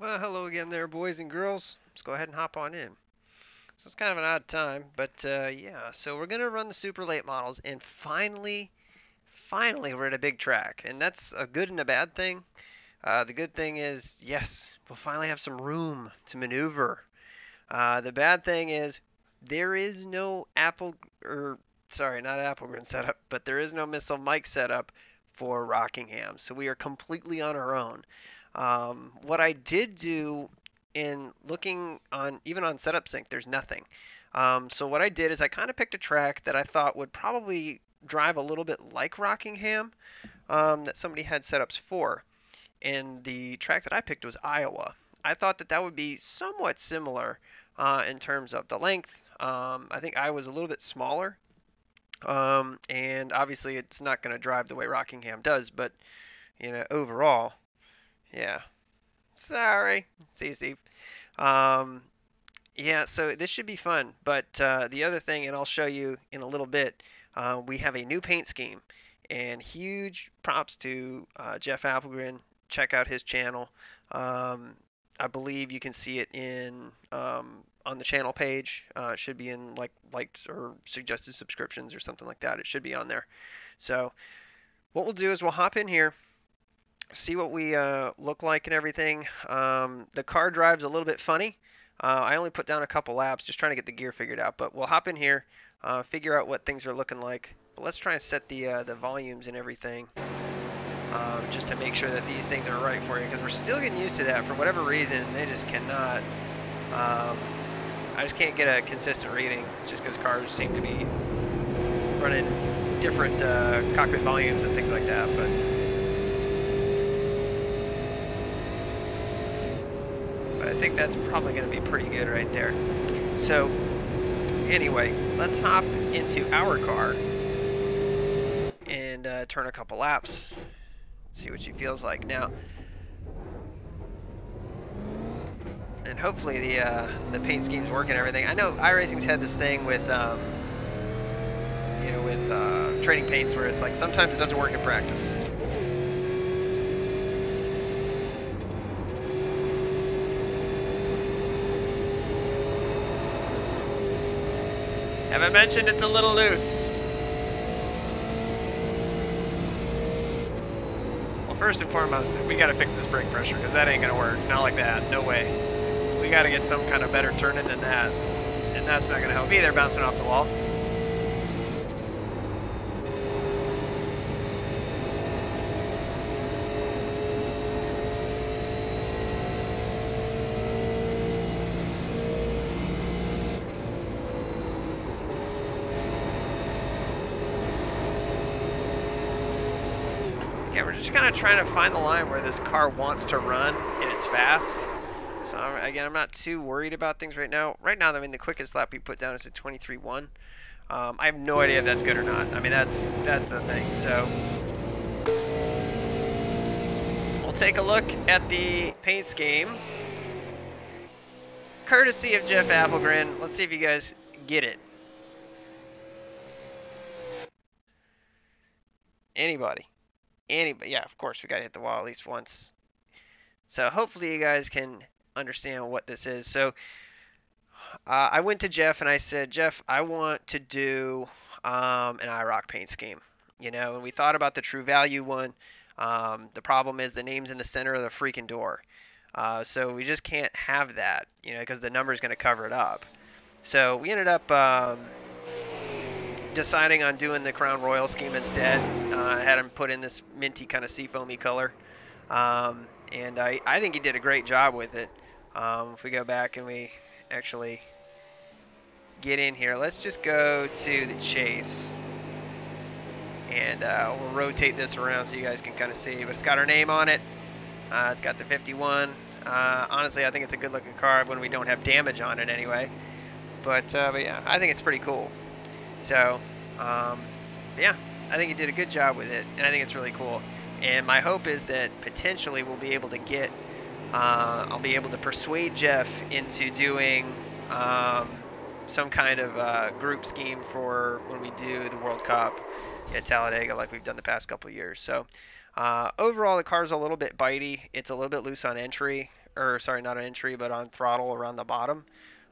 Well, hello again there, boys and girls. Let's go ahead and hop on in. So it's kind of an odd time, but yeah. So we're gonna run the super late models, and finally, we're at a big track, and that's a good and a bad thing. The good thing is, yes, we'll finally have some room to maneuver. The bad thing is, there is no sorry, not Applegren setup, but there is no missile mic setup for Rockingham, so we are completely on our own. What I did do in looking on, even on setup sync, there's nothing. So what I did is I kind of picked a track that I thought would probably drive a little bit like Rockingham, that somebody had setups for. And the track that I picked was Iowa. I thought that that would be somewhat similar in terms of the length. I think Iowa's a little bit smaller, and obviously it's not going to drive the way Rockingham does, but overall, yeah. Sorry, see you, Steve. Um, yeah, so this should be fun. But the other thing, and I'll show you in a little bit, we have a new paint scheme, and huge props to Jeff Applegren. Check out his channel. Um, I believe you can see it in on the channel page. It should be in like liked or suggested subscriptions or something like that. It should be on there. So what we'll do is we'll hop in here, see what we look like and everything. The car drive's a little bit funny. I only put down a couple laps just trying to get the gear figured out, but we'll hop in here, figure out what things are looking like. But let's try and set the volumes and everything, just to make sure that these things are right for you, because we're still getting used to that. For whatever reason, they just cannot. I just can't get a consistent reading just because cars seem to be running different cockpit volumes and things like that. But I think that's probably going to be pretty good right there. So anyway, let's hop into our car and turn a couple laps, see what she feels like now. And hopefully the paint scheme's working and everything. I know iRacing's had this thing with trading paints where it's like sometimes it doesn't work in practice. Haven't mentioned it's a little loose. Well, first and foremost, we gotta fix this brake pressure, because that ain't gonna work. Not like that, no way. We gotta get some kind of better turning than that. And that's not gonna help either, bouncing off the wall. Yeah, we're just kind of trying to find the line where this car wants to run and it's fast. So again, I'm not too worried about things right now. Right now, I mean, the quickest lap we put down is a 23.1. I have no idea if that's good or not. I mean, that's the thing. So we'll take a look at the paint scheme, courtesy of Jeff Applegren. Let's see if you guys get it. Anybody? Yeah, of course we gotta hit the wall at least once. So hopefully you guys can understand what this is. So I went to Jeff and I said, Jeff, I want to do an iRock paint scheme. And we thought about the True Value one. The problem is the name's in the center of the freaking door. So we just can't have that, because the number is going to cover it up. So we ended up deciding on doing the Crown Royal scheme instead. I had him put in this minty kind of seafoamy color. And I think he did a great job with it. If we go back and we actually get in here, let's just go to the chase. And we'll rotate this around so you guys can kind of see. But it's got our name on it. It's got the 51. Honestly, I think it's a good looking car when we don't have damage on it anyway. But yeah, I think it's pretty cool. So, yeah, I think he did a good job with it, and I think it's really cool. And my hope is that potentially we'll be able to get, I'll be able to persuade Jeff into doing some kind of group scheme for when we do the World Cup at Talladega like we've done the past couple of years. So overall, the car's a little bit bitey. It's a little bit loose on entry, or sorry, not on entry, but on throttle around the bottom,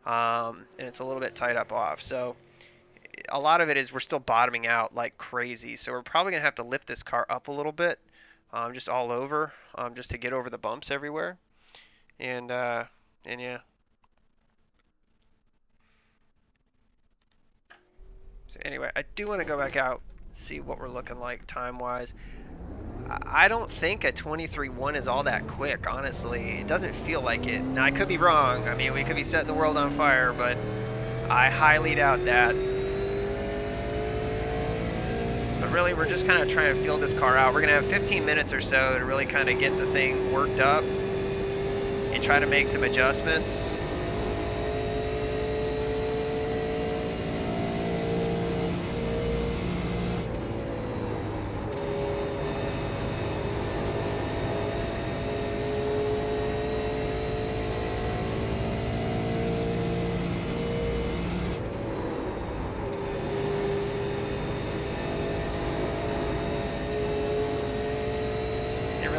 and it's a little bit tight up off. So a lot of it is we're still bottoming out like crazy. So we're probably gonna have to lift this car up a little bit, just all over, just to get over the bumps everywhere, and yeah. So anyway, I do want to go back out, see what we're looking like time-wise. I don't think a 23.1 is all that quick, honestly. It doesn't feel like it. Now, I could be wrong. I mean, we could be setting the world on fire, but I highly doubt that. But really, we're just kind of trying to feel this car out. We're going to have 15 minutes or so to really kind of get the thing worked up and try to make some adjustments.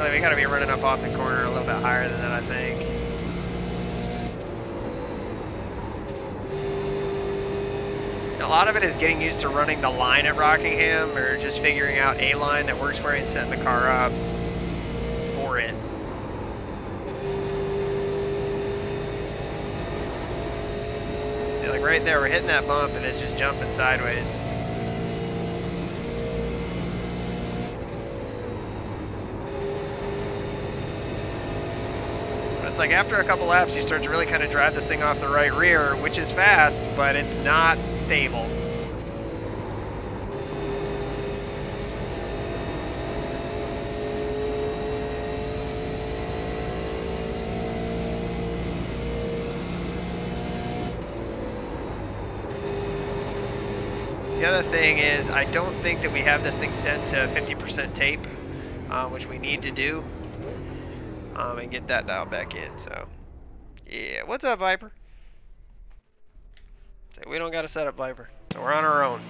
We got to be running up off the corner a little bit higher than that, I think. A lot of it is getting used to running the line at Rockingham, or just figuring out a line that works for you and setting the car up for it. See, like right there, we're hitting that bump and it's just jumping sideways. It's like after a couple laps, you start to really kind of drive this thing off the right rear, which is fast, but it's not stable. The other thing is, I don't think that we have this thing set to 50% tape, which we need to do. And get that dialed back in. So, yeah. What's up, Viper? So we don't got a setup, Viper. So we're on our own.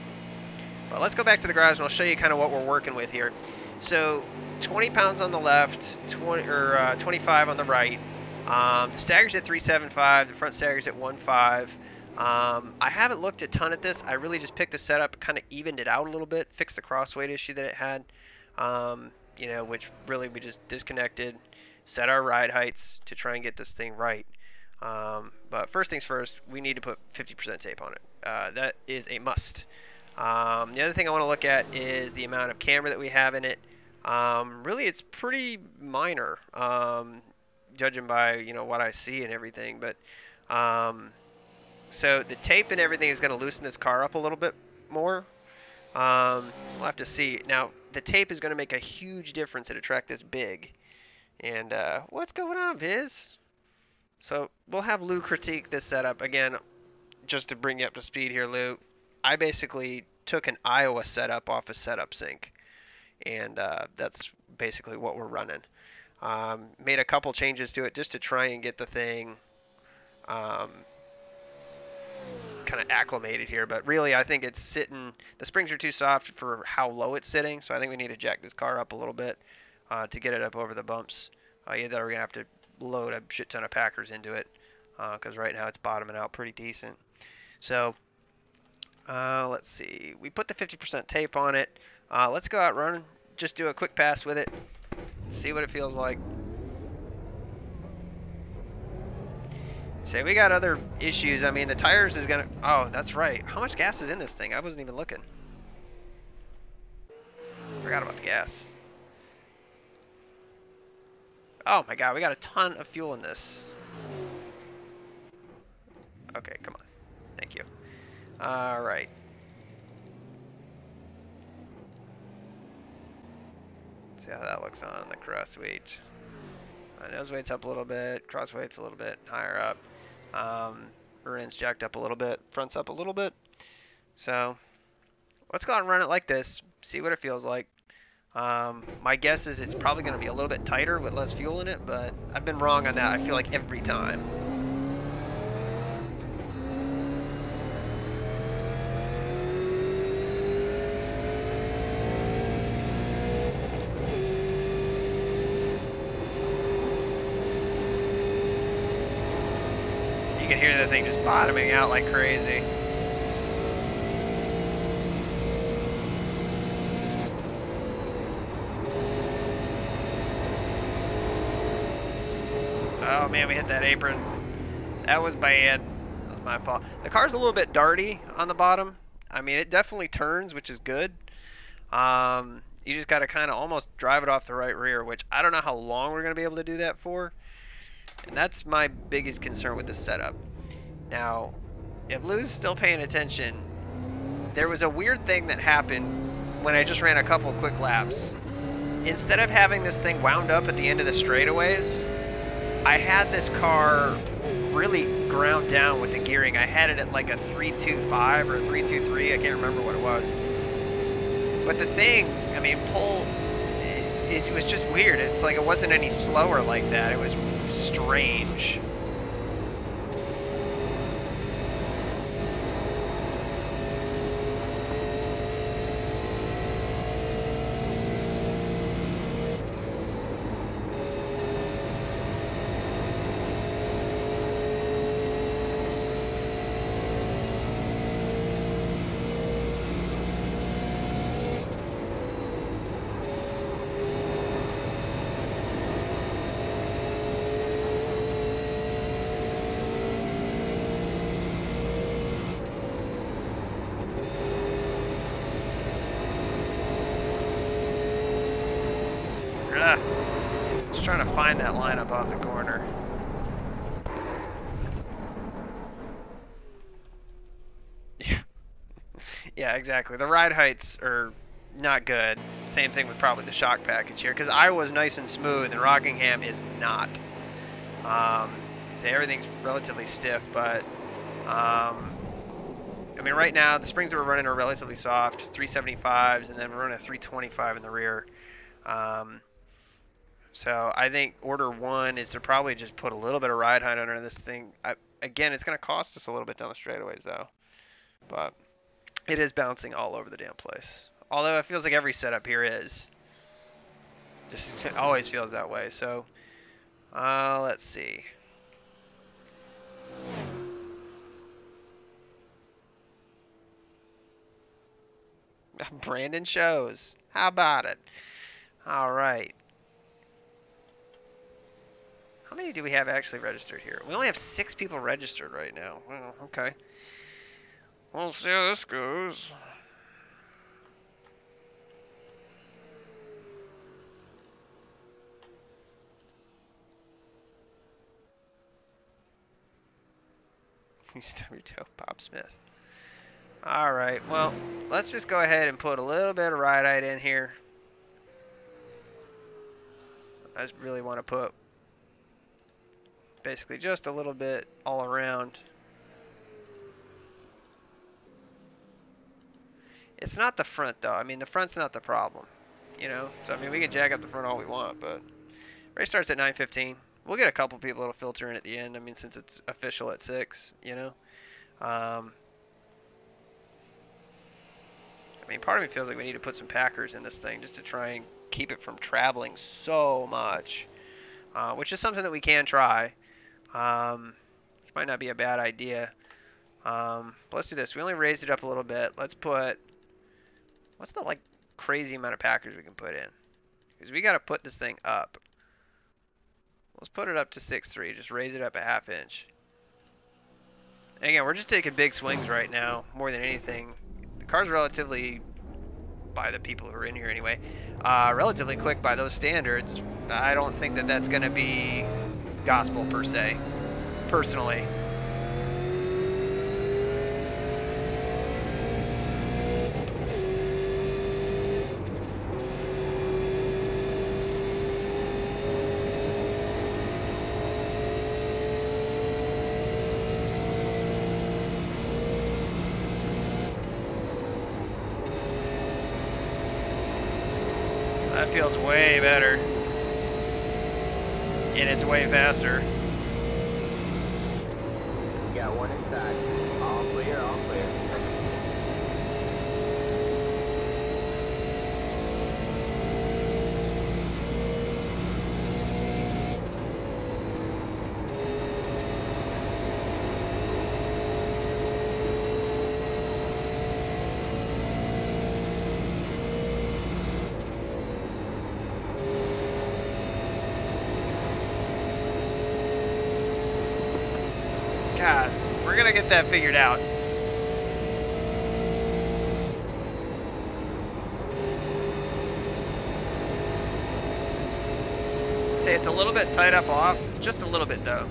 But let's go back to the garage and I'll show you kind of what we're working with here. So, 20 pounds on the left, 25 on the right. The stagger's at 375. The front stagger's at 1.5. I haven't looked a ton at this. I really just picked the setup, kind of evened it out a little bit, fixed the crossweight issue that it had. You know, which really we just disconnected. Set our ride heights to try and get this thing right. But first things first, we need to put 50% tape on it. That is a must. The other thing I want to look at is the amount of camber that we have in it. Really, it's pretty minor, judging by what I see and everything. But so the tape and everything is going to loosen this car up a little bit more. We'll have to see. Now, the tape is going to make a huge difference at a track this big. And what's going on, Viz? So we'll have Lou critique this setup. Again, just to bring you up to speed here, Lou, I basically took an Iowa setup off a setup sync. And that's basically what we're running. Made a couple changes to it just to try and get the thing kind of acclimated here. But really, I think it's sitting, the springs are too soft for how low it's sitting. So I think we need to jack this car up a little bit. To get it up over the bumps. Either we're going to have to load a shit ton of Packers into it, because right now it's bottoming out pretty decent. So, let's see. We put the 50% tape on it. Let's go out running. Just do a quick pass with it. See what it feels like. Say, we got other issues. I mean, the tires is going to... Oh, that's right. How much gas is in this thing? I wasn't even looking. Forgot about the gas. Oh my god, we got a ton of fuel in this. Okay, come on. Thank you. Alright. See how that looks on the crossweight. Nose weight's up a little bit. Crossweight's a little bit higher up. Rear end's jacked up a little bit. Front's up a little bit. So, let's go out and run it like this. See what it feels like. My guess is it's probably going to be a little bit tighter with less fuel in it, but I've been wrong on that, I feel like, every time. You can hear the thing just bottoming out like crazy. Oh man, we hit that apron. That was bad. That was my fault. The car's a little bit darty on the bottom. I mean, it definitely turns, which is good. You just got to kind of almost drive it off the right rear, which I don't know how long we're going to be able to do that for. And that's my biggest concern with this setup. Now, if Lou's still paying attention, there was a weird thing that happened when I just ran a couple of quick laps. Instead of having this thing wound up at the end of the straightaways, I had this car really ground down with the gearing. I had it at like a 325 or a 323, I can't remember what it was. But the thing, I mean, pulled, it was just weird. It's like it wasn't any slower like that. It was strange. Just trying to find that lineup off the corner. Yeah. Yeah, exactly. The ride heights are not good. Same thing with probably the shock package here, because Iowa's nice and smooth and Rockingham is not. So everything's relatively stiff, but I mean, right now the springs that we're running are relatively soft, 375s, and then we're running a 325 in the rear. So I think order one is to probably just put a little bit of ride height under this thing. Again, it's going to cost us a little bit down the straightaways though, but it is bouncing all over the damn place. Although it feels like every setup here is. Just it always feels that way. So let's see. Brandon shows. How about it? All right. How many do we have actually registered here? We only have 6 people registered right now. Well, okay. We'll see how this goes. You stub your toe, Bob Smith. All right. Well, let's just go ahead and put a little bit of ride height in here. I just really want to put basically just a little bit all around. It's not the front though. I mean, the front's not the problem, you know. So I mean, we can jack up the front all we want, but race starts at 9:15. We'll get a couple people that'll filter in at the end. I mean, since it's official at 6, you know. I mean, part of me feels like we need to put some Packers in this thing just to try and keep it from traveling so much, which is something that we can try. Which might not be a bad idea. But let's do this. We only raised it up a little bit. Let's put, what's the like crazy amount of Packers we can put in? Because we got to put this thing up. Let's put it up to 6.3. Just raise it up a ½ inch. And again, we're just taking big swings right now, more than anything. The car's relatively, by the people who are in here anyway, relatively quick by those standards. I don't think that that's going to be gospel per se, personally. That feels way better. And it's way faster. Got one inside. All clear, all clear. God, we're gonna get that figured out. Say it's a little bit tight up off, just a little bit though.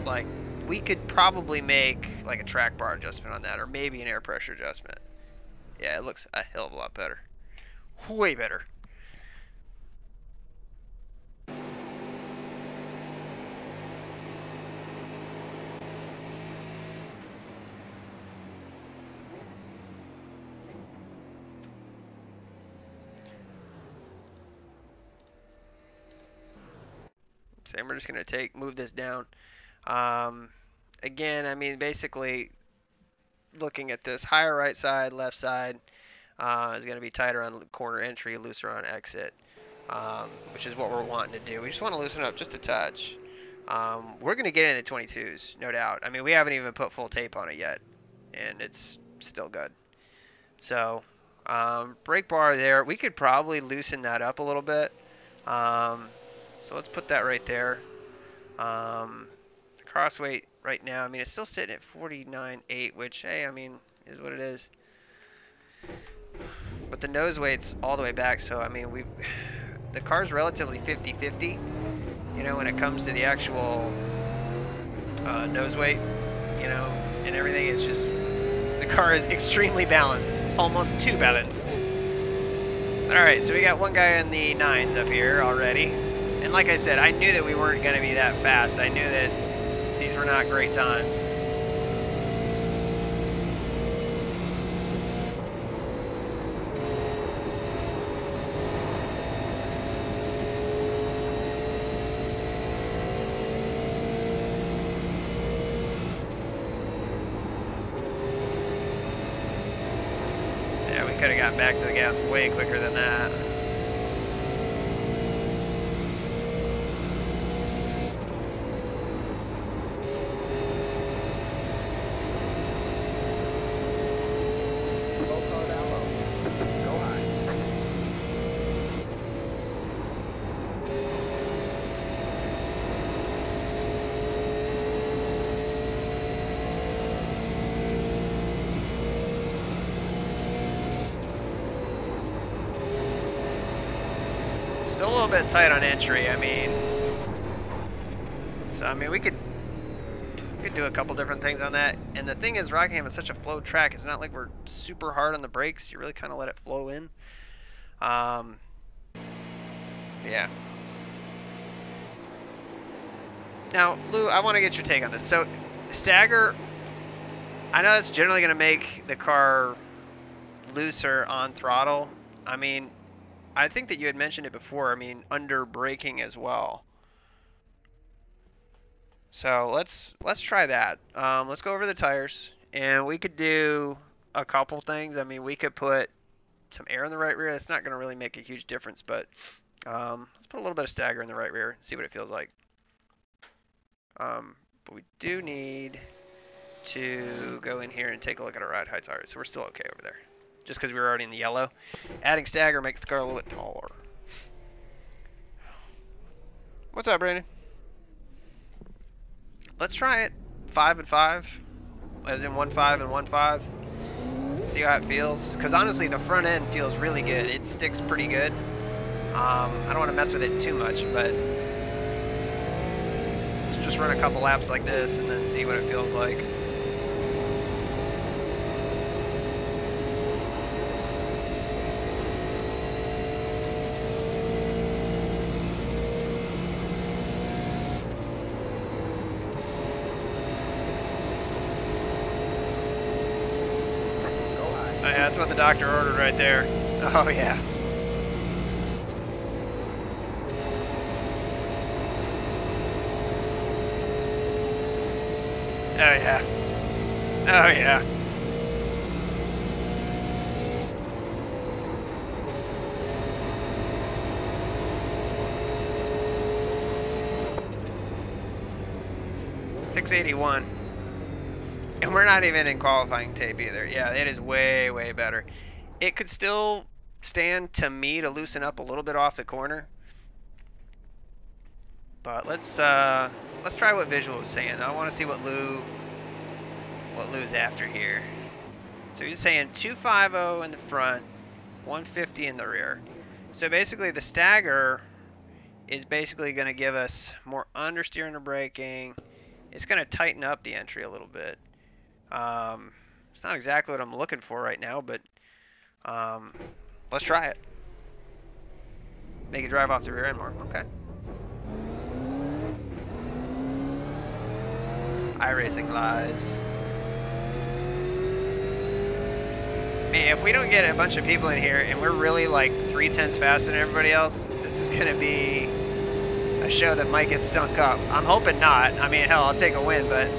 Like, we could probably make like a track bar adjustment on that, or maybe an air pressure adjustment. Yeah, it looks a hell of a lot better. Way better. So we're just gonna move this down. Again, I mean, basically, looking at this, higher right side, left side is going to be tighter on corner entry, looser on exit, which is what we're wanting to do. We just want to loosen up just a touch. We're going to get into the 22s, no doubt. I mean, we haven't even put full tape on it yet, and it's still good. So, brake bar there, we could probably loosen that up a little bit. So let's put that right there. The cross weight right now, I mean, it's still sitting at 49.8, which, hey, I mean, is what it is. But the nose weight's all the way back, so I mean, the car's relatively 50-50, you know, when it comes to the actual nose weight, you know, and everything. It's just, the car is extremely balanced, almost too balanced. Alright, so we got one guy in the 9s up here already. And like I said, I knew that we weren't going to be that fast. I knew that these were not great times. Yeah, we could have got back to the gas way quicker than that. Still a little bit tight on entry, I mean. So, I mean, we could do a couple different things on that. And the thing is, Rockingham is such a flow track. It's not like we're super hard on the brakes. You really kind of let it flow in. Yeah. Now, Lou, I want to get your take on this. So, stagger, I know it's generally going to make the car looser on throttle. I mean, I think that you had mentioned it before. I mean, under braking as well. So let's try that. Let's go over the tires, and we could do a couple things. I mean, we could put some air in the right rear. That's not going to really make a huge difference, but let's put a little bit of stagger in the right rear and see what it feels like. But we do need to go in here and take a look at our ride height tires. So we're still okay over there, just because we were already in the yellow. Adding stagger makes the car a little bit taller. What's up, Brandon? Let's try it 5 and 5, as in 1.5 and 1.5. See how it feels. Because honestly, the front end feels really good. It sticks pretty good. I don't want to mess with it too much, but let's just run a couple laps like this and then see what it feels like. Oh yeah, that's what the doctor ordered right there. Oh yeah. Oh yeah. Oh yeah. .681. And we're not even in qualifying tape either. Yeah, it is way, way better. It could still stand to me to loosen up a little bit off the corner. But let's try what Visual was saying. I want to see what Lou's after here. So he's saying 250 in the front, 150 in the rear. So basically the stagger is basically going to give us more understeer and braking. It's going to tighten up the entry a little bit. It's not exactly what I'm looking for right now, but let's try it. Make it drive off the rear end more. Okay. iRacing lies. Man, if we don't get a bunch of people in here and we're really like 3/10 faster than everybody else, this is going to be a show that might get stunk up. I'm hoping not. I mean, hell, I'll take a win, but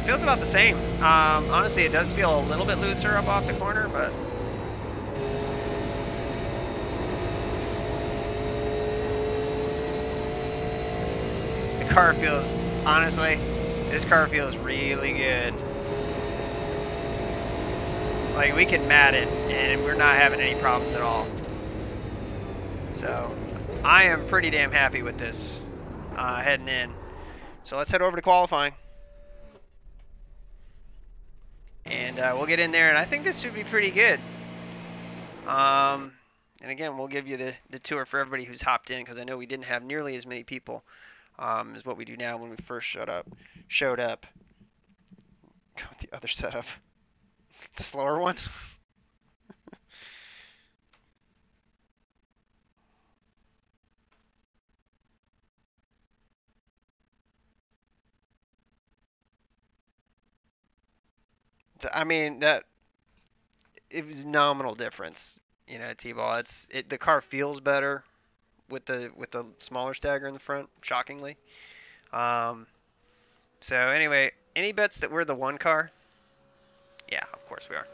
feels about the same. Honestly, it does feel a little bit looser up off the corner, but the car feels, honestly, this car feels really good. Like, we can mat it, and we're not having any problems at all. So, I am pretty damn happy with this heading in. So let's head over to qualifying. And we'll get in there, and I think this should be pretty good. And again, we'll give you the tour for everybody who's hopped in, because I know we didn't have nearly as many people as what we do now when we first showed up. Go with the other setup. The slower one. I mean, it was nominal difference, you know, T-ball. The car feels better with the smaller stagger in the front, shockingly. So anyway, any bets that we're the one car? Yeah, of course we are.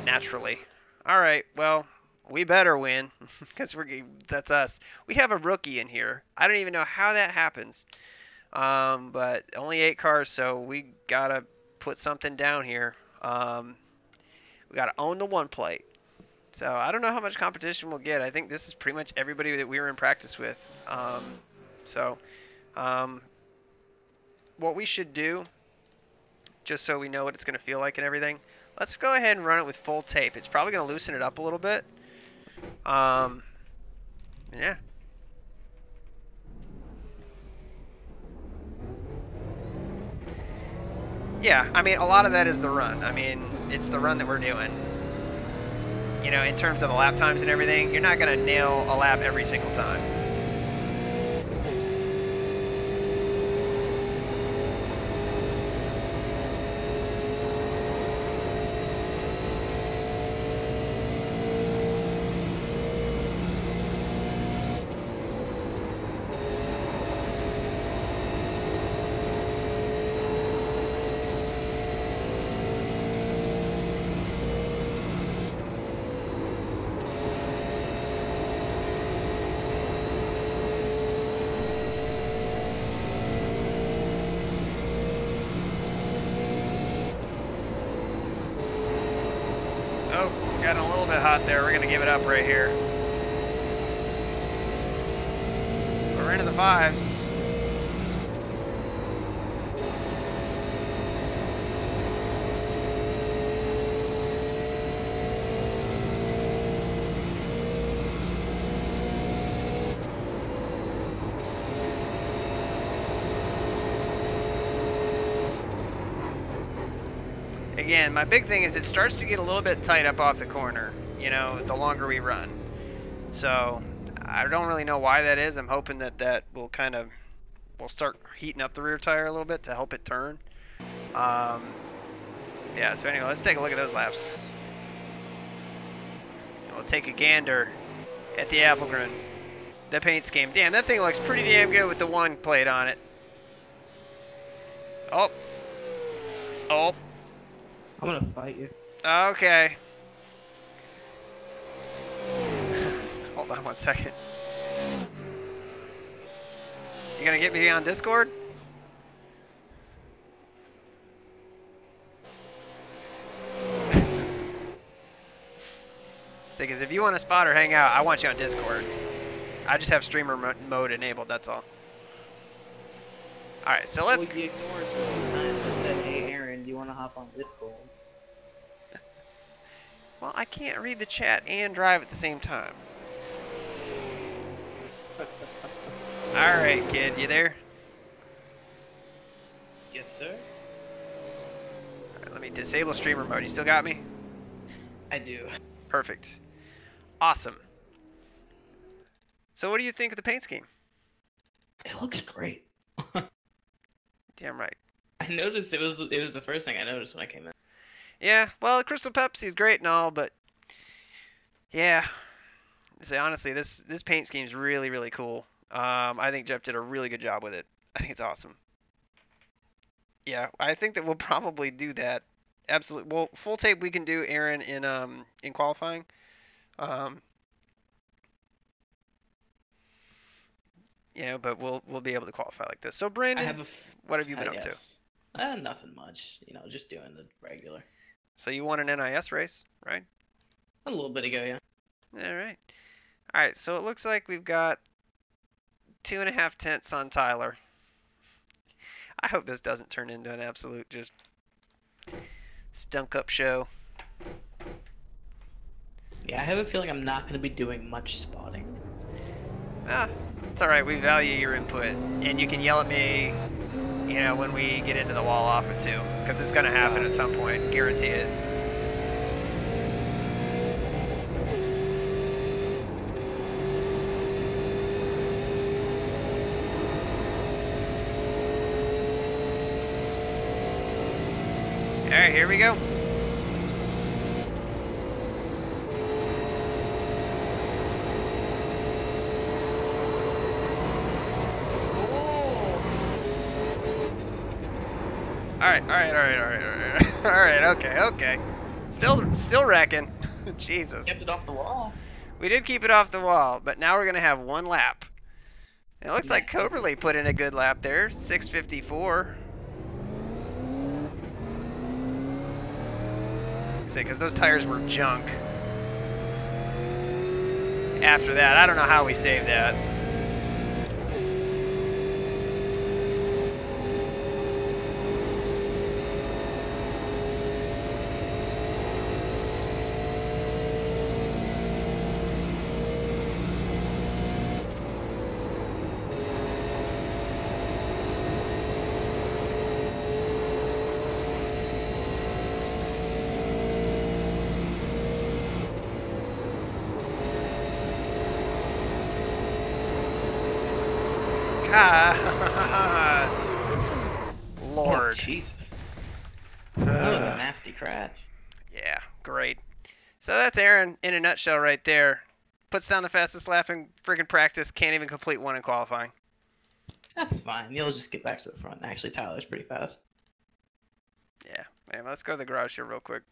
Naturally. All right, well, we better win because that's us. We have a rookie in here. I don't even know how that happens. But only 8 cars, so we gotta put something down here. We gotta own the one plate. So I don't know how much competition we'll get. I think this is pretty much everybody that we were in practice with. What we should do, just so we know what it's going to feel like and everything, let's go ahead and run it with full tape. It's probably going to loosen it up a little bit. Yeah. Yeah, I mean, a lot of that is the run. I mean, it's the run that we're doing. You know, in terms of the lap times and everything, you're not going to nail a lap every single time. Getting a little bit hot there. We're going to give it up right here. We're into the 5s. Again, my big thing is it starts to get a little bit tight up off the corner, you know, the longer we run. So I don't really know why that is. I'm hoping that will we'll start heating up the rear tire a little bit to help it turn. Yeah, so anyway, let's take a look at those laps. We'll take a gander at the Applegreen. The paint scheme. Damn, that thing looks pretty damn good with the 1 plate on it. Oh. I'm gonna fight you. Okay. Hold on 1 second. You gonna get me on Discord? Because if you want to spot or hang out, I want you on Discord. I just have streamer mode enabled, that's all. Alright, so let's... Well, you ignored the times that said, hey Aaron, do you want to hop on Discord? Well, I can't read the chat and drive at the same time. Alright, kid, you there? Yes, sir. Alright, let me disable streamer mode. You still got me? I do. Perfect. Awesome. So what do you think of the paint scheme? It looks great. Damn right. I noticed it was the first thing I noticed when I came in. Yeah, well, Crystal Pepsi is great and all, but yeah. Say honestly, this paint scheme is really, really cool. I think Jeff did a really good job with it. I think it's awesome. Yeah, I think that we'll probably do that. Absolutely. Well, full tape we can do, Aaron, in qualifying. But we'll be able to qualify like this. So Brandon, what have you been up to? Nothing much. You know, just doing the regular. So you won an NIS race, right? A little bit ago, yeah. All right. All right. So it looks like we've got 2.5 tenths on Tyler. I hope this doesn't turn into an absolute just stunk up show. Yeah, I have a feeling I'm not going to be doing much spotting. It's all right. We value your input, and you can yell at me, when we get into the wall off it too, because it's gonna happen at some point. Guarantee it. All right, here we go. All right, okay. Still wrecking. Jesus. Kept it off the wall. We did keep it off the wall, but now we're gonna have one lap. It looks like Coberly put in a good lap there, 6:54. Because those tires were junk. After that, I don't know how we saved that. Lord. Oh, Jesus. That was a nasty crash. Yeah, great. So that's Aaron in a nutshell right there. Puts down the fastest lap in friggin' practice, can't even complete one in qualifying. That's fine. You'll just get back to the front. Actually, Tyler's pretty fast. Yeah, man, let's go to the garage here real quick.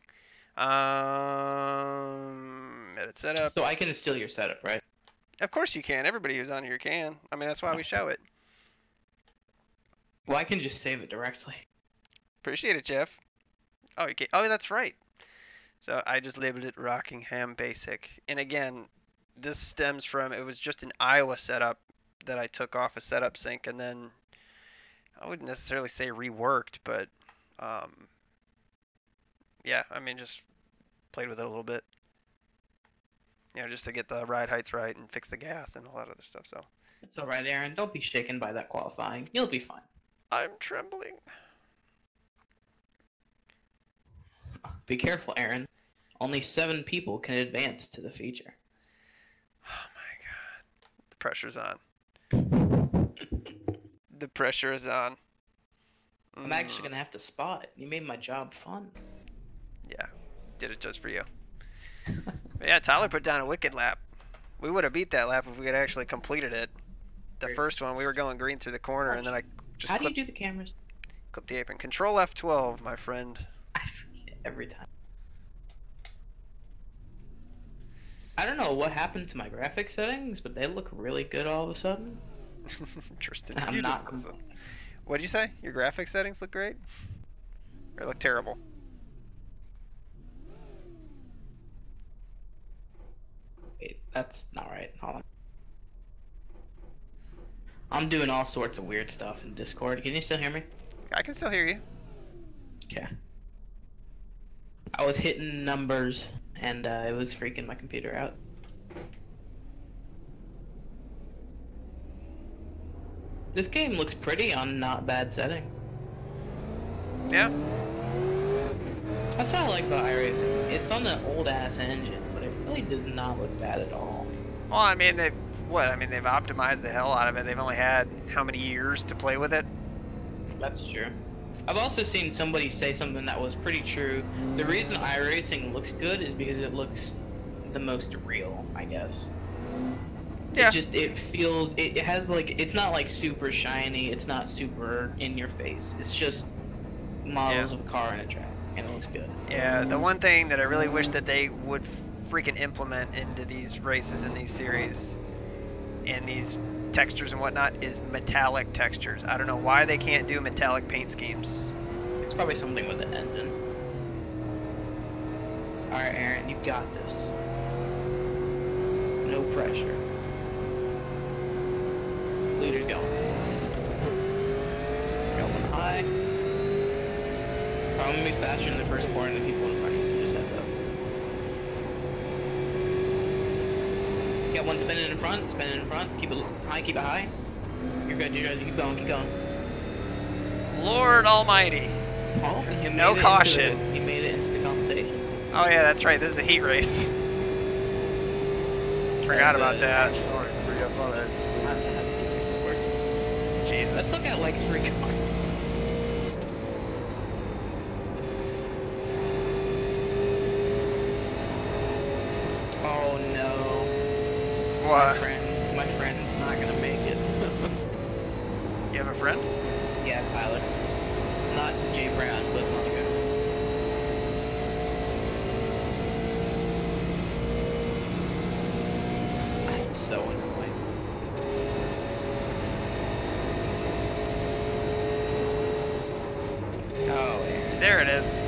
Edit setup. So I can steal your setup, right? Of course you can. Everybody who's on here can. I mean, that's why we show it. Well, I can just save it directly. Appreciate it, Jeff. Oh, you can. Oh, that's right. So I just labeled it Rockingham Basic. And again, this stems from, it was just an Iowa setup that I took off a setup sync and then, I wouldn't necessarily say reworked, but yeah, I mean, just played with it a little bit. Just to get the ride heights right and fix the gas and all that other stuff. So It's all right, Aaron. Don't be shaken by that qualifying. You'll be fine. I'm trembling. Be careful, Aaron. Only 7 people can advance to the feature. Oh my god. The pressure's on. The pressure is on. I'm actually going to have to spot. You made my job fun. Yeah. Did it just for you. But yeah, Tyler put down a wicked lap. We would have beat that lap if we had actually completed it. The first one, we were going green through the corner, and then I just How do you do the cameras? clipped the apron. Control F12, my friend. I forget. every time. I don't know what happened to my graphics settings, but they look really good all of a sudden. Tristan, I'm not. What'd you say? Your graphics settings look great? Or look terrible? Wait, that's not right. Hold on. I'm doing all sorts of weird stuff in Discord. Can you still hear me? I can still hear you. Okay. I was hitting numbers, and it was freaking my computer out. This game looks pretty on not bad setting. Yeah. That's what I like about iRacing. It's on an old ass engine, but it really does not look bad at all. Well, I mean, they've optimized the hell out of it. They've only had how many years to play with it? That's true. I've also seen somebody say something that was pretty true. The reason iRacing looks good is because it looks the most real, I guess. Yeah. It feels, it has like, it's not like super shiny, it's not super in your face. It's just models of a car and a track, and it looks good. Yeah, the one thing that I really wish that they would freaking implement into these races and these series and these textures and whatnot is metallic textures. I don't know why they can't do metallic paint schemes. It's probably something with the engine. Alright, Aaron, you got this. No pressure. Leader's going. Going high. Probably gonna be faster in the first corner than the people in front of you, so just heads up. Got one spinning in front, keep it high, keep it high. You're good, keep going, keep going. Lord Almighty. Oh, no caution. He made it into the competition. Oh yeah, that's right, this is a heat race. Forgot about that. Jesus. Let's look at like 3 cars. Oh no. What? My friend's not gonna make it. You have a friend? Yeah, Tyler. Not Jay Brown, but another guy. That's so annoying. Oh, man. There it is.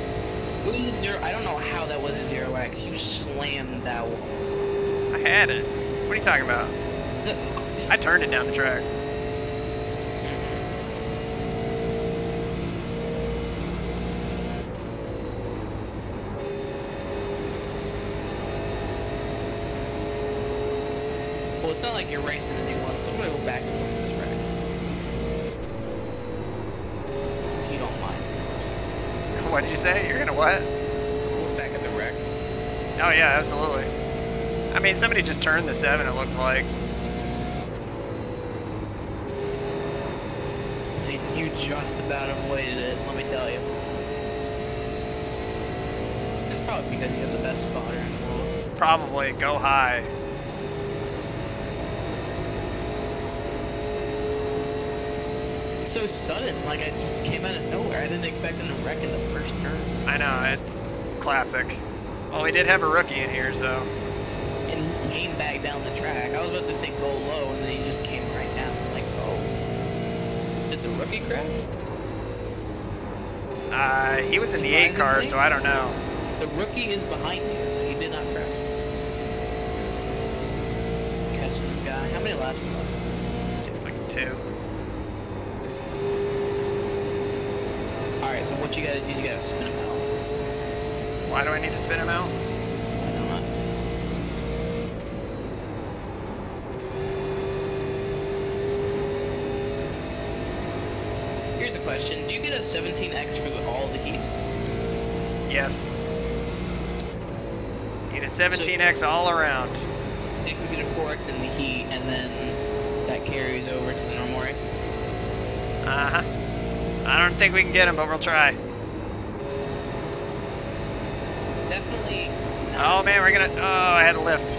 I don't know how that was a 0x. You slammed that wall. I had it. What are you talking about? I turned it down the track. Well, it's not like you're racing a new one, so I'm gonna go back and look at this wreck. If you don't mind. What did you say? You're gonna what? Look back at the wreck. Oh yeah, absolutely. I mean, somebody just turned the 7, it looked like. You just about avoided it, let me tell you. It's probably because you have the best spotter in the world. Probably. Go high. It's so sudden, like I just came out of nowhere. I didn't expect him to wreck in the first turn. I know, it's classic. Well, we did have a rookie in here, so. And he came back down the track. I was about to say go low, and then he just came right down. Like, oh. Did the rookie crash? He was in the 8 car, so I don't know. The rookie is behind you, so he did not crash. Catch this guy. How many laps left? Like 2. Alright, so what you gotta do is you gotta spin him out. Why do I need to spin him out? I don't know. Here's a question. Do you get a 17x for all the heats? Yes. Need a 17x all around. You can get a 4x in the heat, and then that carries over to the normal race? Uh-huh. I don't think we can get him, but we'll try. Definitely. Oh man, we're gonna. Oh, I had a lift.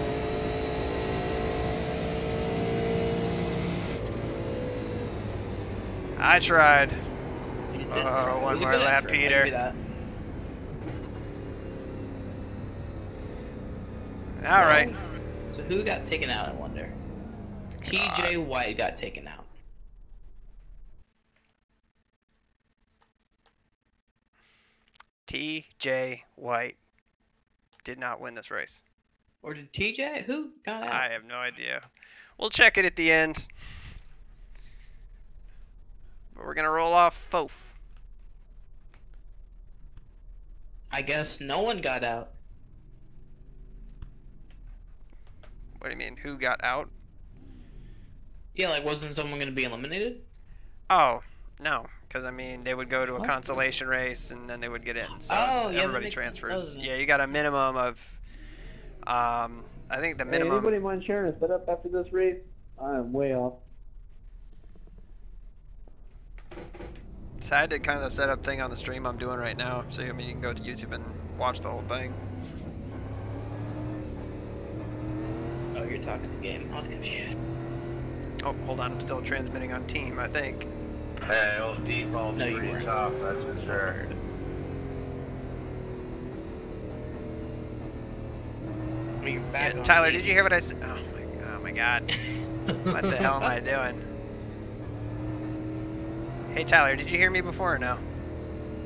I tried. Oh, one more lap, Peter. All right. So who got taken out, I wonder? TJ White got taken out. TJ White did not win this race. Or did TJ? Who got out? I have no idea. We'll check it at the end. But we're gonna roll off Fof. I guess no one got out. What do you mean? Who got out? Yeah, like wasn't someone gonna be eliminated? Oh, no. Because, I mean, they would go to a What? consolation race and then they would get in. So Oh, yeah, that everybody makes sense, transfers. doesn't it? Yeah, you got a minimum of, I think the Hey, minimum. anybody mind sharing a setup after this race? I am way off. So I did kind of the setup thing on the stream I'm doing right now. So, I mean, you can go to YouTube and watch the whole thing. Oh, you're talking the game. I was confused. Oh, hold on. I'm still transmitting on team, I think. Hey, it was default No, you pretty weren't. tough, that's for sure. I mean, you're back Yeah, on Tyler, the did you hear what I said? Oh my god. What the hell am I doing? Hey Tyler, did you hear me before or no?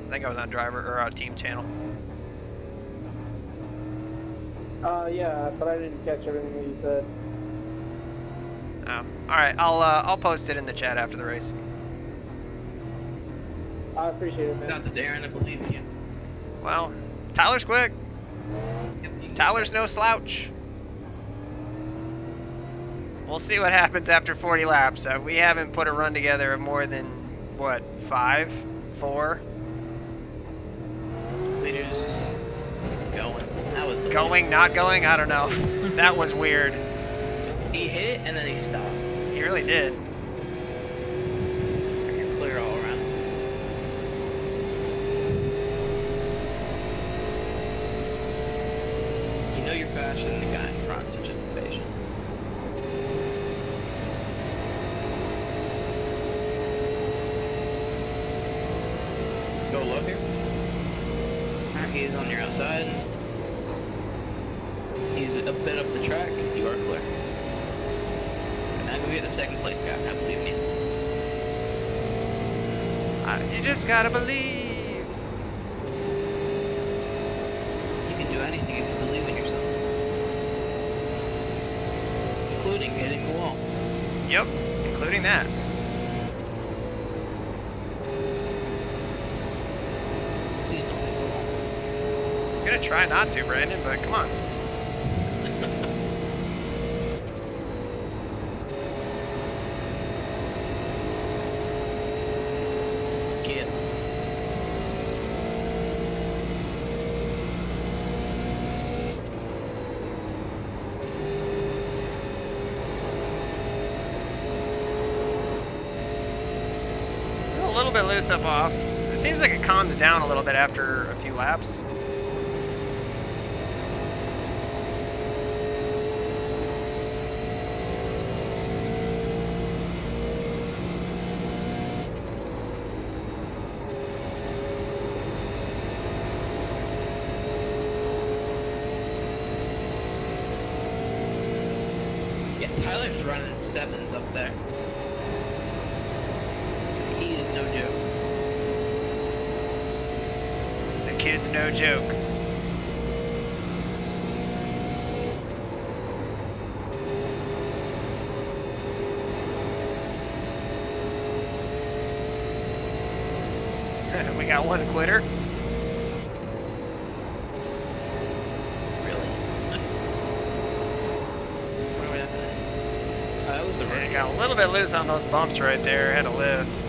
I think I was on driver or team channel. Yeah, but I didn't catch everything that you said. Alright, I'll post it in the chat after the race. I appreciate it, man. Got this, Aaron. I believe you. Well, Tyler's quick. Yep, you can Tyler's say- no slouch. We'll see what happens after 40 laps. We haven't put a run together of more than, what, 5? 4? Leaders going. That was the Going, not going? I don't know. That was weird. He hit and then he stopped. He really did. You're clear all around. You know you're faster than the guy in front, so just be patient. Go low here. Alright, he's on your outside. He's a bit up the track. You are clear. And now go get the second place guy. I believe in you. You just gotta believe. You can do anything if you believe in yourself. Including hitting the wall. Yep, including that. Please don't hit the wall. I'm gonna try not to, Brandon, but come on. Get. A little bit loose up off. It seems like it calms down a little bit after a few laps. Yeah, Tyler's running sevens up there. He is no joke. The kid's no joke. We got one quitter. Really? What are we happening? That was the We rookie. got a little bit loose on those bumps right there. Had a lift.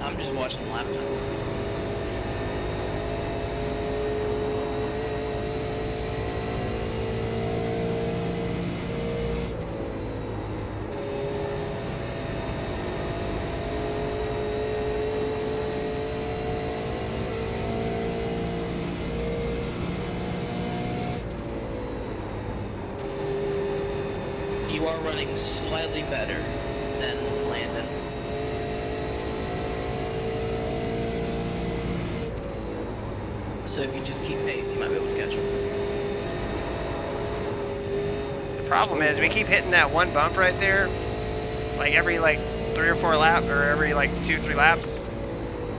I'm just watching the lap time. You are running slightly better than Landon. So if you just keep pace, you might be able to catch him. Problem is, we keep hitting that one bump right there, like every 3 or 4 laps, or every 2 3 laps,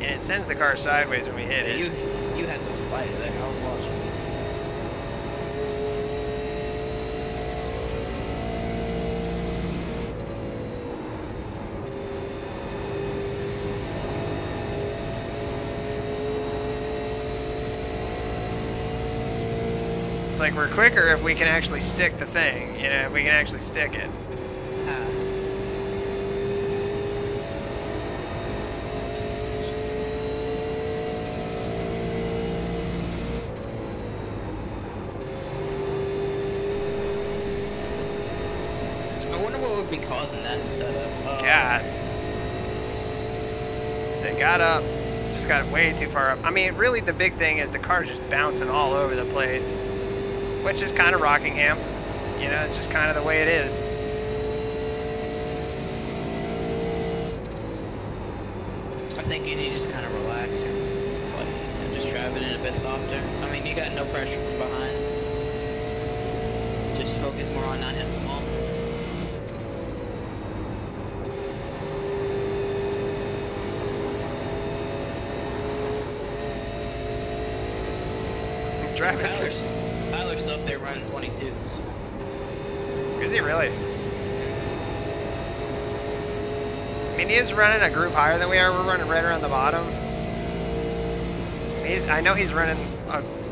and it sends the car sideways when we hit it. You had to fight there. I was watching. It's like we're quicker if we can actually stick the thing, you know, if we can actually stick it. I wonder what would be causing that setup. God. So it got up, just got way too far up. I mean, really the big thing is the car's just bouncing all over the place, which is kind of Rockingham. You know, it's just kind of the way it is. I think you need to just kind of relax here. It's like just drive it in a bit softer. I mean, you got no pressure from behind. Just focus more on not hitting the wall. Driving. Tyler's up there running 22s. Is he really? I mean, he is running a group higher than we are. We're running right around the bottom. I know he's running.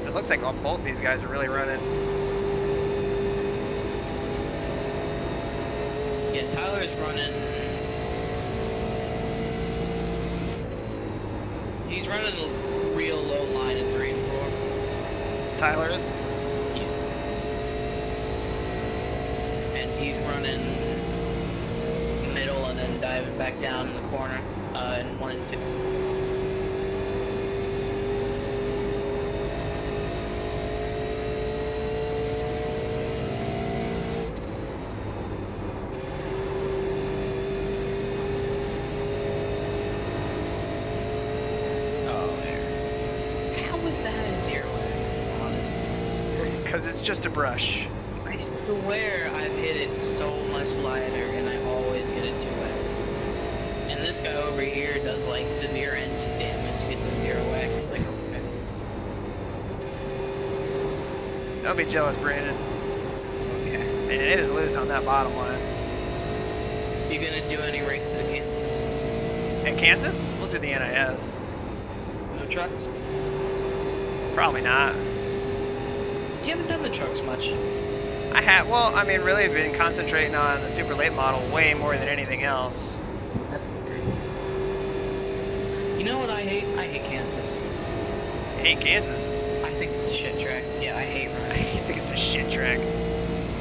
It looks like both these guys are really running. Yeah, Tyler's running. He's running a real low line in 3 and 4. Tyler is? Yeah. And he's running middle and then diving back down in the corner in 1 and 2. Because it's just a brush. I swear I've hit it so much lighter and I always get it 2x. And this guy over here does like severe engine damage, gets a 0x. It's like, okay. Don't be jealous, Brandon. Okay. Man, it is loose on that bottom line. You gonna do any races in Kansas? In Kansas? We'll do the NIS. No trucks? Probably not. You haven't done the trucks much. I have, well, I mean, really been concentrating on the super late model way more than anything else. You know what I hate? I hate Kansas. Hate Kansas? I think it's a shit track. Yeah, I hate I running. think it's a shit track.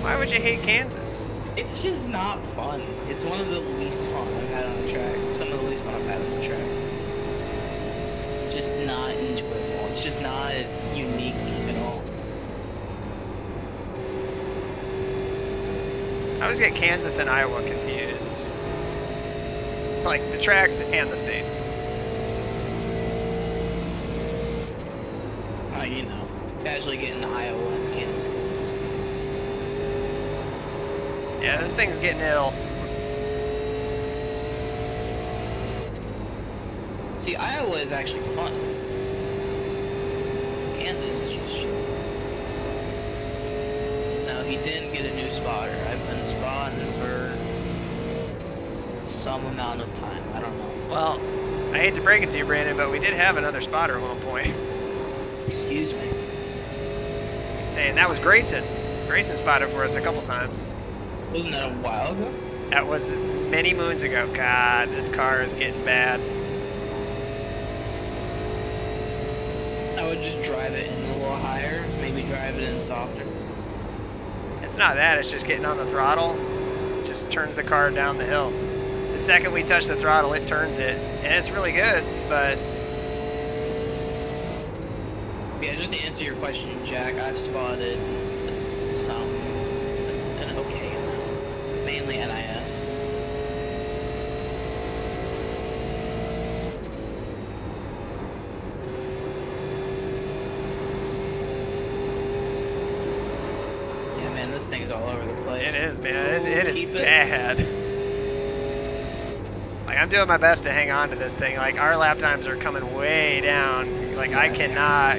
Why would you hate Kansas? It's just not fun. It's one of the least fun I've had on the track. Some of the least fun I've had on the track. Just not enjoyable. It's just not unique at all. I always get Kansas and Iowa confused. Like the tracks and the states. You know, casually getting to Iowa and Kansas. Yeah, this thing's getting ill. See, Iowa is actually fun. Kansas is just shit. Now, he didn't get a new spotter. I've been spotting for some amount of time. I don't know. Well, I hate to break it to you, Brandon, but we did have another spotter at one point. Excuse me. He's saying that was Grayson. Grayson spotted for us a couple times. Wasn't that a while ago? That was many moons ago. God, this car is getting bad. I would just drive it in a little higher, maybe drive it in softer. It's not that, it's just getting on the throttle. Just turns the car down the hill. The second we touch the throttle, it turns it. And it's really good, but... Yeah, just to answer your question, Jack, I've spotted some, an okay amount, mainly NIS. Yeah, man, man, this thing's all over the place. It is, man. It is Keep it. bad. Like, I'm doing my best to hang on to this thing. Like, our lap times are coming way down. Like, I cannot,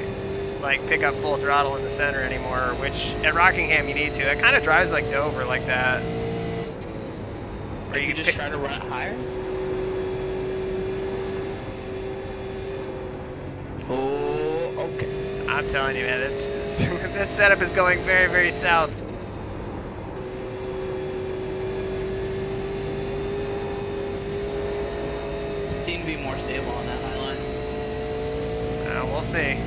like, pick up full throttle in the center anymore, which at Rockingham you need to. It kind of drives like Dover like that. Or You can just try to run it higher? Oh, okay. I'm telling you, man, this setup is going very, very south. Seem to be more stable on that high line. We'll see.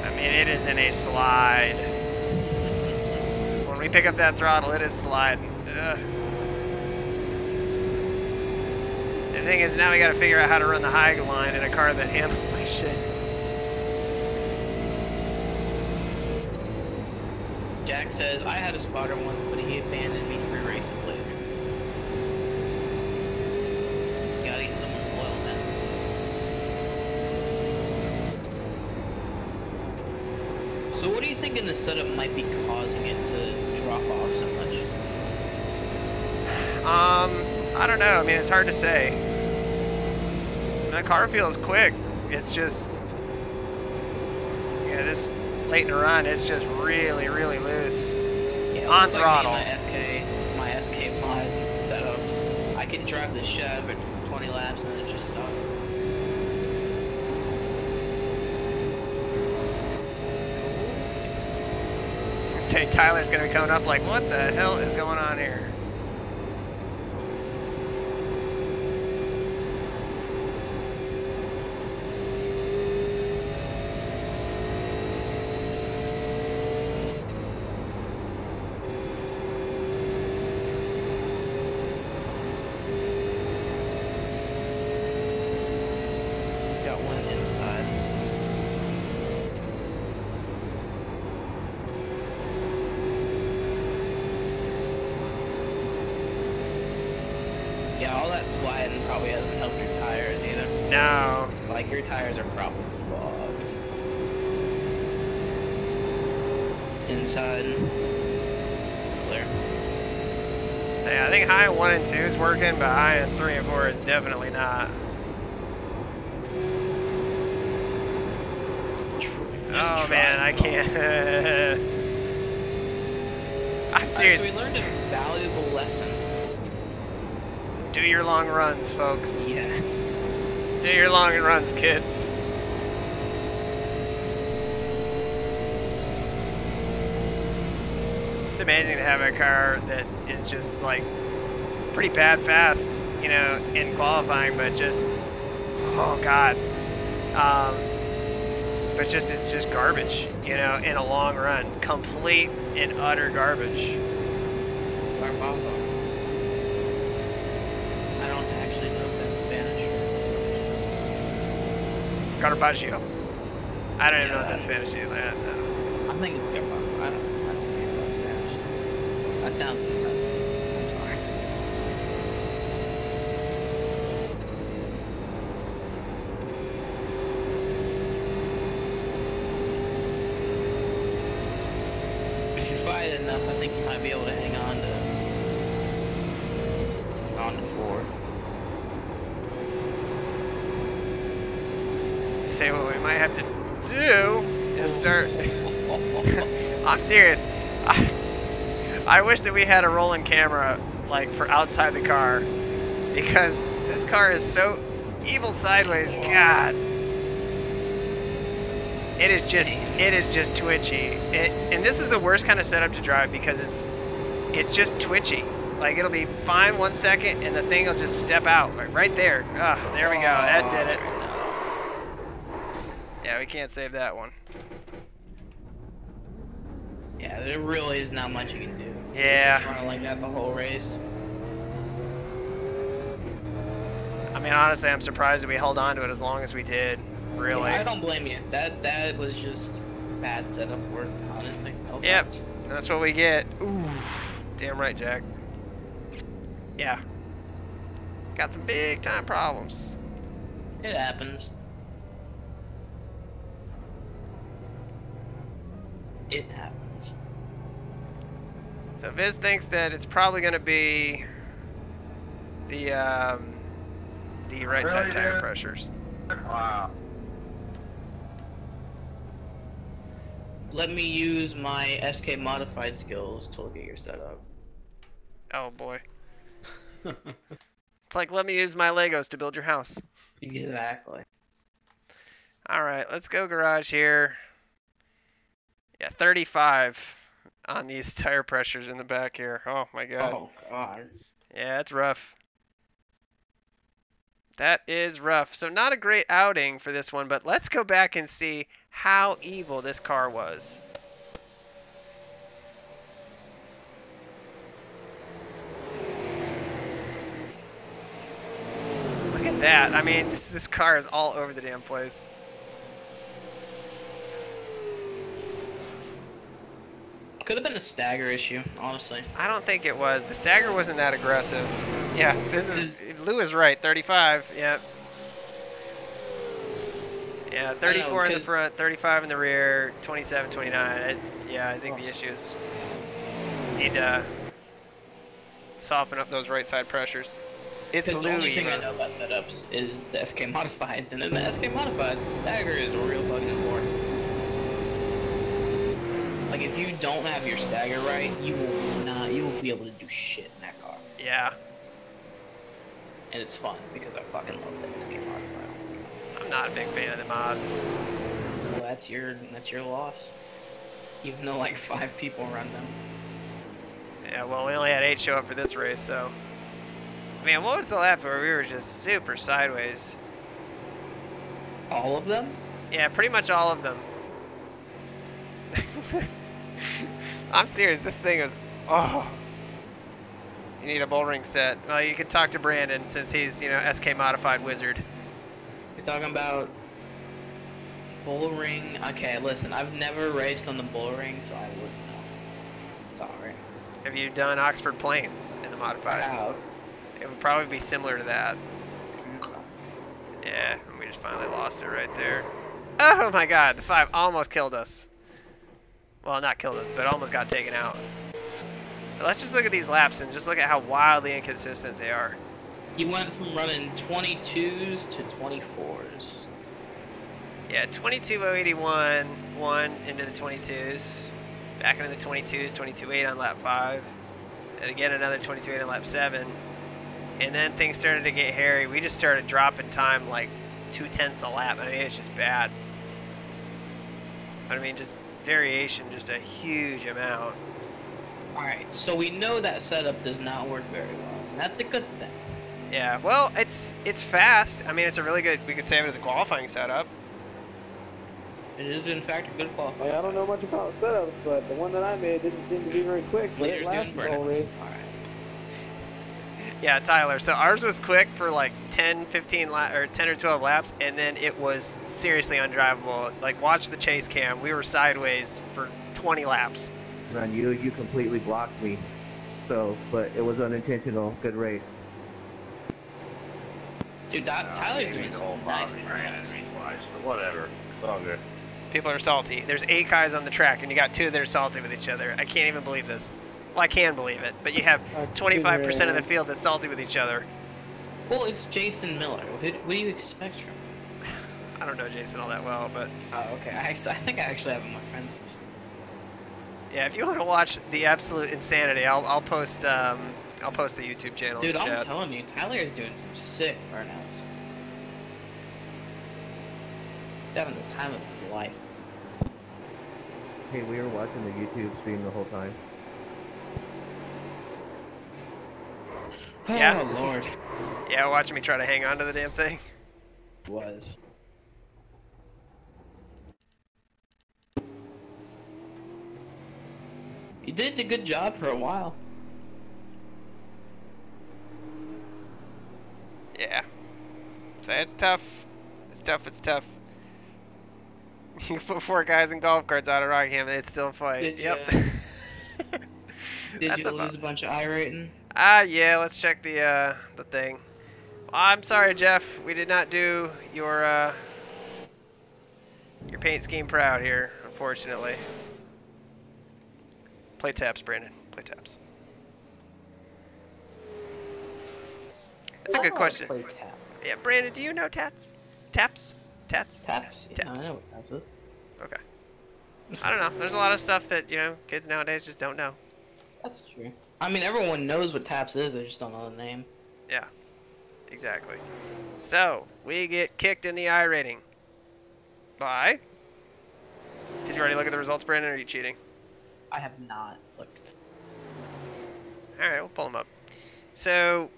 I mean, it is in a slide. When we pick up that throttle, it is sliding. Ugh. See, the thing is, now we got to figure out how to run the high line in a car that handles like shit. Jack says, I had a spotter once, but he abandoned me 3 races later. Gotta get someone loyal, man. So what do you think in the setup might be causing it to drop off so much? I don't know. I mean, it's hard to say. The car feels quick. It's just, yeah, this late in the run, it's just really, really loose. Yeah, On like throttle. my SK mod setups. I can drive the shit out of it for 20 laps and then it just sucks. Say Tyler's gonna be coming up like, what the hell is going on here? Got one inside. Yeah, all that sliding probably hasn't helped your tires either. No. Like, your tires are probably fucked. Inside. Clear. Say, I think high 1 and 2 is working, but high and 3 and 4 is definitely not. Oh man, I can't. I'm serious. So we learned a valuable lesson. Do your long runs, folks. Yes. Do your long runs, kids. It's amazing to have a car that is just like pretty bad fast, you know, in qualifying, but just, oh god. But just it's just garbage, you know, in a long run. Complete and utter garbage. Garbajo. I don't actually know if that's Spanish. Garbaggio. I don't even know Yeah, what that Spanish is. I'm thinking Garbajo. I don't think that's Spanish. That sounds insensitive. I'm sorry. If you fight it enough, I think you might be able to hang on to fourth. Say what we might have to do is start. I'm serious. I wish that we had a rolling camera like for outside the car, because this car is so evil sideways. God, it is just twitchy. And this is the worst kind of setup to drive because it's just twitchy. Like, it'll be fine 1 second and the thing will just step out right there. Ah, there we go. That did it. Yeah, we can't save that one. Yeah, there really is not much you can do. Yeah. Just running like that the whole race. I mean, honestly, I'm surprised that we held on to it as long as we did. Really. Yeah, I don't blame you. That was just bad setup work, honestly. No Yep. offense. That's what we get. Ooh. Damn right, Jack. Yeah. Got some big time problems. It happens. It happens. So Viz thinks that it's probably going to be the right side Really, tire dude? pressures. Wow. Let me use my SK modified skills to look at your setup. Oh boy. It's like, let me use my Legos to build your house. Exactly. Alright, let's go garage here. Yeah, 35 on these tire pressures in the back here. Oh my god. Oh god. Yeah, it's rough. That is rough. So not a great outing for this one, but let's go back and see how evil this car was. Look at that. I mean, this car is all over the damn place. Could have been a stagger issue, honestly. I don't think it was. The stagger wasn't that aggressive. Yeah, Lou is right. 35. Yep. Yeah, 34 in the front, 35 in the rear, 27, 29. I think the issue is need to soften up those right side pressures. It's The only Louis. thing I know about setups is the SK modifieds, and in the SK modifieds, stagger is real fucking important. Like, if you don't have your stagger right, you will be able to do shit in that car. Yeah, And it's fun, because I fucking love the SK modified. I'm not a big fan of the mods. Well, that's your loss. Even though like 5 people run them. Yeah, well, we only had 8 show up for this race, so. Man, what was the lap where we were just super sideways? All of them? Yeah, pretty much all of them. I'm serious, this thing is, oh. You need a bull ring set. Well, you can talk to Brandon since he's, SK modified wizard. You're talking about bull ring. Okay, listen, I've never raced on the bull ring, so I wouldn't know. Sorry. Have you done Oxford Plains in the modifieds? Wow. It would probably be similar to that. Yeah, and we just finally lost it right there. Oh my god, the 5 almost killed us. Well, not killed us, but almost got taken out. But let's just look at these laps and just look at how wildly inconsistent they are. You went from running 22s to 24s. Yeah, 22.081, 1 into the 22s. Back into the 22s, 22.8 on lap 5. And again, another 22.8 on lap 7. And then things started to get hairy. We just started dropping time like 0.2 a lap. I mean, it's just bad. I mean, just variation, just a huge amount. Alright, so we know that setup does not work very well. And that's a good thing. Yeah, well, it's fast. I mean, it's a really good, we could say it as a qualifying setup. It is, in fact, a good qualifier. I don't know much about setups, but the one that I made didn't seem to be very quick. But it Leader's lasted doing the whole race. Alright. Yeah, Tyler. So ours was quick for like 10, 15 or 10 or 12 laps, and then it was seriously undrivable. Like, watch the chase cam. We were sideways for 20 laps. Man, you completely blocked me. So, but it was unintentional. Good race. Dude, Tyler's doing some nice runs. But whatever. It's all good. People are salty. There's 8 guys on the track, and you got 2 that are salty with each other. I can't even believe this. Well, I can believe it, but you have 25% of the field that's salty with each other. Well, it's Jason Miller. What do you expect from him? I don't know Jason all that well, but Oh, okay. I think I actually have him on my friends list. yeah, if you want to watch the absolute insanity, I'll post the YouTube channel. Dude, in the I'm chat. telling you, Tyler is doing some sick burnouts. He's having the time of his life. Hey, we were watching the YouTube stream the whole time. Yeah. Oh, Lord. Yeah, watching me try to hang on to the damn thing. Was. You did a good job for a while. Yeah. So it's tough. It's tough. It's tough. You put 4 guys in golf carts out of Rockingham and it's still a fight. Did Yep. Did That's you lose a bunch of iRating? Yeah, let's check the thing. I'm sorry, Jeff. We did not do your paint scheme proud here, unfortunately. Play taps, Brandon. Play taps. That's a good question. Play tap. Yeah, Brandon, do you know tats? Taps? Tats? Taps? Yeah, Taps. I know what taps is. Okay. I don't know. There's a lot of stuff that, kids nowadays just don't know. That's true. I mean, everyone knows what taps is, they just don't know the name. Yeah, exactly. So, we get kicked in the I rating. By? Did you already look at the results, Brandon, or are you cheating? I have not looked. Alright, we'll pull them up. So,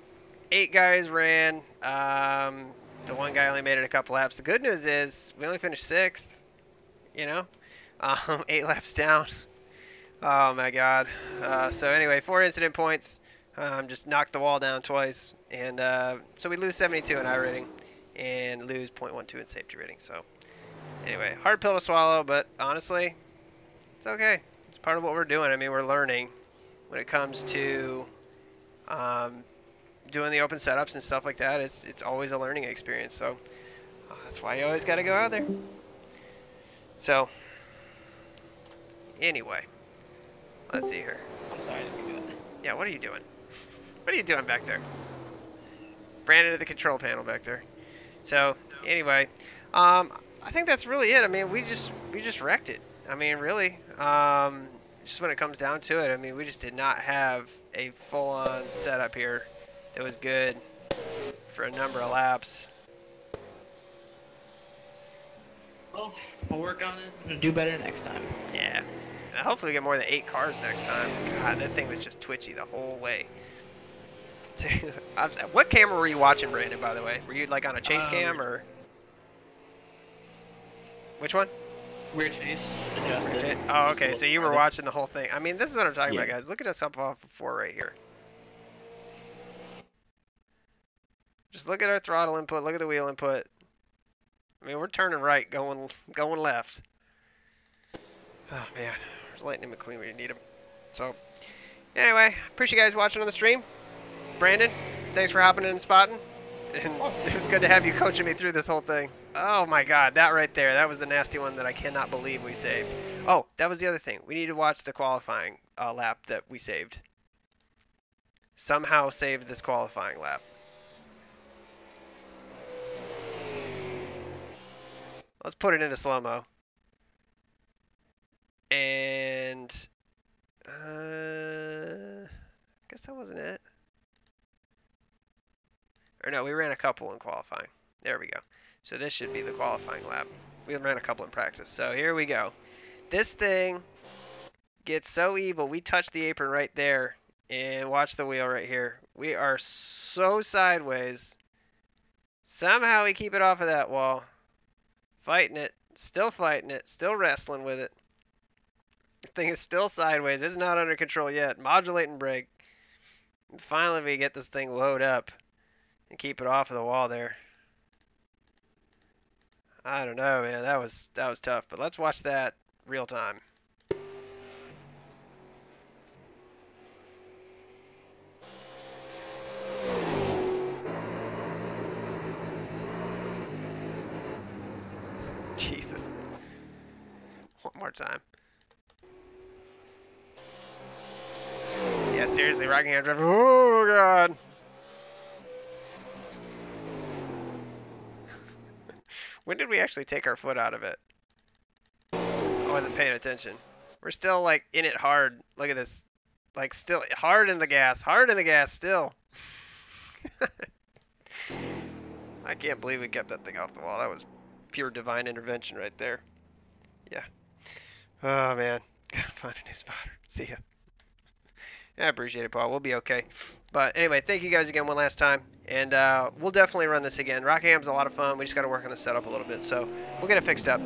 8 guys ran. The one guy only made it a couple laps. The good news is, we only finished 6th. 8 laps down. Oh my god. So anyway, 4 incident points. Just knocked the wall down twice. And so we lose 72 in I rating. And lose 0.12 in safety rating. So anyway, hard pill to swallow, but honestly, it's okay. It's part of what we're doing. I mean, we're learning when it comes to doing the open setups and stuff like that. It's always a learning experience. So that's why you always got to go out there. So anyway, let's see here. I'm sorry to do that. Yeah, what are you doing? What are you doing back there? Brandon at the control panel back there. So anyway, I think that's really it. I mean, we just wrecked it. I mean, really, just when it comes down to it, I mean, we just did not have a full-on setup here that was good for a number of laps. Well, I'll work on it and do better next time. Yeah. Hopefully we get more than 8 cars next time. God, that thing was just twitchy the whole way. What camera were you watching, Brandon, by the way? Were you like on a chase cam or? Which one? Rear chase, adjusted. Oh, okay. So you were watching the whole thing. I mean, this is what I'm talking about, guys. Look at us up off of 4 right here. Just look at our throttle input. Look at the wheel input. I mean, we're turning right, going left. Oh man, there's Lightning McQueen when you need him. So, anyway, appreciate you guys watching on the stream. Brandon, thanks for hopping in and spotting. And it was good to have you coaching me through this whole thing. Oh my god, that right there, that was the nasty one that I cannot believe we saved. Oh, that was the other thing. We need to watch the qualifying lap that we saved. Somehow saved this qualifying lap. Let's put it into slow-mo. And I guess that wasn't it. Or no, we ran a couple in qualifying. There we go. So this should be the qualifying lap. We ran a couple in practice. So here we go. This thing gets so evil. We touch the apron right there. And watch the wheel right here. We are so sideways. Somehow we keep it off of that wall. Fighting it. Still fighting it. Still wrestling with it. The thing is still sideways. It's not under control yet. Modulating brake. And finally we get this thing load up. And keep it off of the wall there. I don't know, man. That was tough. But let's watch that real time. Jesus. One more time. Yeah, seriously, Rockingham driver. Oh god. When did we actually take our foot out of it? I wasn't paying attention. We're still like in it hard. Look at this. Like still hard in the gas. Hard in the gas still. I can't believe we kept that thing off the wall. That was pure divine intervention right there. Yeah. Oh man. Gotta find a new spotter. See ya. I appreciate it, Paul. We'll be okay. But anyway, thank you guys again one last time. And we'll definitely run this again. Rockingham's a lot of fun. We just got to work on the setup a little bit. So we'll get it fixed up.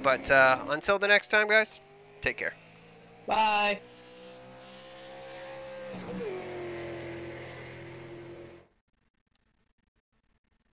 But until the next time, guys, take care. Bye.